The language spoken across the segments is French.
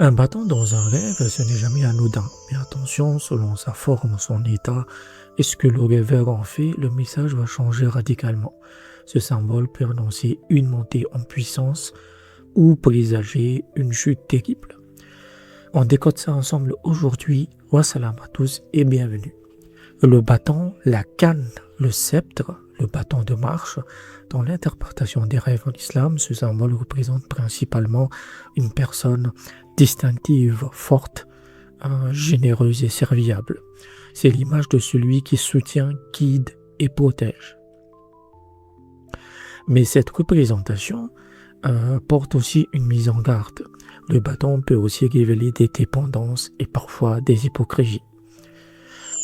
Un bâton dans un rêve, ce n'est jamais anodin. Mais attention, selon sa forme, son état et ce que le rêveur en fait, le message va changer radicalement. Ce symbole peut annoncer une montée en puissance ou présager une chute terrible. On décode ça ensemble aujourd'hui. Wassalam à tous et bienvenue. Le bâton, la canne, le sceptre, le bâton de marche, dans l'interprétation des rêves en islam, ce symbole représente principalement une personne distinctive, forte, généreuse et serviable. C'est l'image de celui qui soutient, guide et protège. Mais cette représentation porte aussi une mise en garde. Le bâton peut aussi révéler des dépendances et parfois des hypocrisies.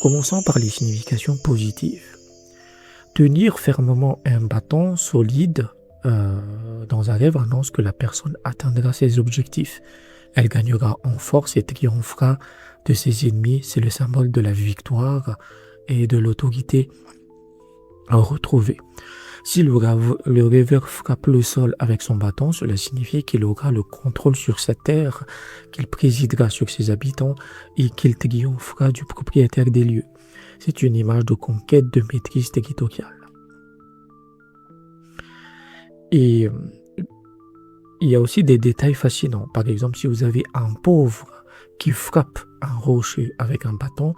Commençons par les significations positives. Tenir fermement un bâton solide dans un rêve annonce que la personne atteindra ses objectifs. Elle gagnera en force et triomphera de ses ennemis. C'est le symbole de la victoire et de l'autorité retrouvée. Si le rêveur frappe le sol avec son bâton, cela signifie qu'il aura le contrôle sur sa terre, qu'il présidera sur ses habitants et qu'il triomphera du propriétaire des lieux. C'est une image de conquête de maîtrise territoriale. Et il y a aussi des détails fascinants. Par exemple, si vous avez un pauvre qui frappe un rocher avec un bâton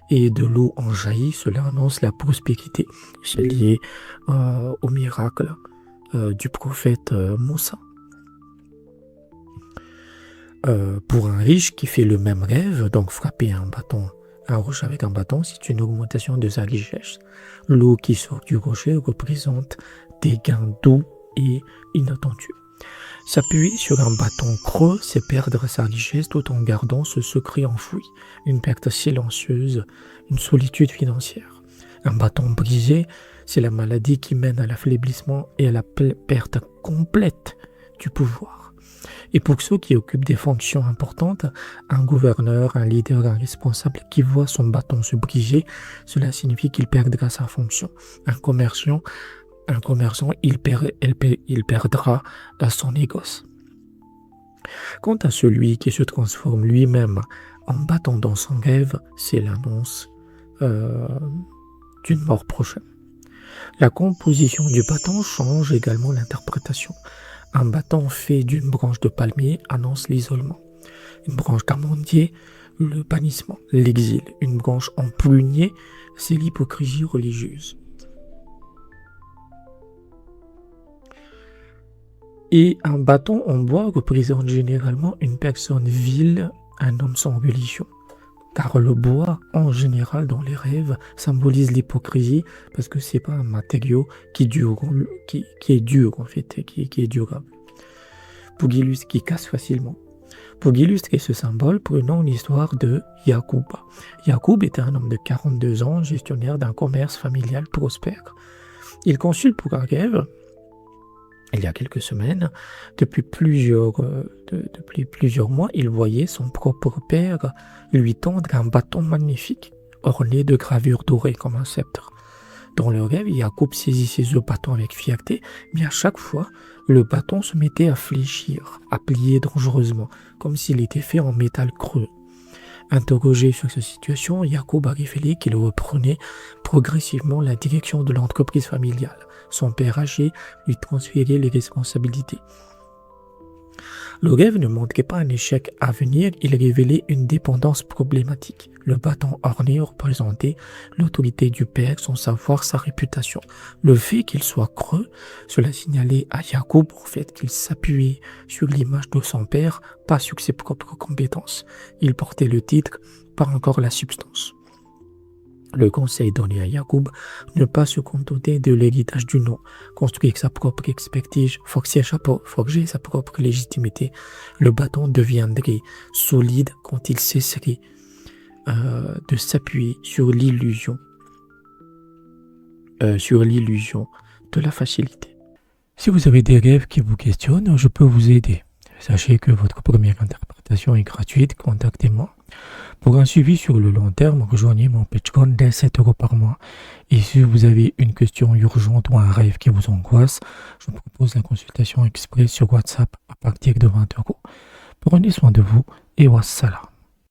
et de l'eau en jaillit, cela annonce la prospérité. C'est lié au miracle du prophète Moussa. Pour un riche qui fait le même rêve, donc frapper un rocher avec un bâton, c'est une augmentation de sa richesse. L'eau qui sort du rocher représente des gains d'eau et inattendus. S'appuyer sur un bâton creux, c'est perdre sa richesse tout en gardant ce secret enfoui, une perte silencieuse, une solitude financière. Un bâton brisé, c'est la maladie qui mène à l'affaiblissement et à la perte complète du pouvoir. Et pour ceux qui occupent des fonctions importantes, un gouverneur, un leader, un responsable qui voit son bâton se briser, cela signifie qu'il perdra sa fonction. Un commerçant, il perdra son négoce. Quant à celui qui se transforme lui-même en bâton dans son rêve, c'est l'annonce d'une mort prochaine. La composition du bâton change également l'interprétation. Un bâton fait d'une branche de palmier annonce l'isolement. Une branche d'amandier, le bannissement, l'exil. Une branche en prunier, c'est l'hypocrisie religieuse. Et un bâton en bois représente généralement une personne vile, un homme sans religion. Car le bois, en général, dans les rêves, symbolise l'hypocrisie parce que c'est pas un matériau qui est dur en fait, qui est durable. Qui casse facilement. Pour illustrer ce symbole, prenons l'histoire de Yacoub. Yacoub était un homme de 42 ans, gestionnaire d'un commerce familial prospère. Il consulte pour un rêve. Il y a quelques semaines, depuis plusieurs mois, il voyait son propre père lui tendre un bâton magnifique, orné de gravures dorées comme un sceptre. Dans le rêve, Yacoub saisissait ce bâton avec fierté, mais à chaque fois, le bâton se mettait à fléchir, à plier dangereusement, comme s'il était fait en métal creux. Interrogé sur cette situation, Yacoub a révélé qu'il reprenait progressivement la direction de l'entreprise familiale. Son père âgé lui transférait les responsabilités. Le rêve ne montrait pas un échec à venir, il révélait une dépendance problématique. Le bâton orné représentait l'autorité du père, son savoir, sa réputation. Le fait qu'il soit creux, cela signalait à Yacoub en fait qu'il s'appuyait sur l'image de son père, pas sur ses propres compétences. Il portait le titre, pas encore la substance. Le conseil donné à Yacoub, ne pas se contenter de l'héritage du nom, construire sa propre expertise, forger sa propre légitimité. Le bâton deviendrait solide quand il cesserait de s'appuyer sur l'illusion de la facilité. Si vous avez des rêves qui vous questionnent, je peux vous aider. Sachez que votre première interprétation est gratuite, contactez-moi. Pour un suivi sur le long terme, rejoignez mon Patreon dès 7 € par mois. Et si vous avez une question urgente ou un rêve qui vous angoisse, je vous propose la consultation express sur WhatsApp à partir de 20 €. Prenez soin de vous et wassalam.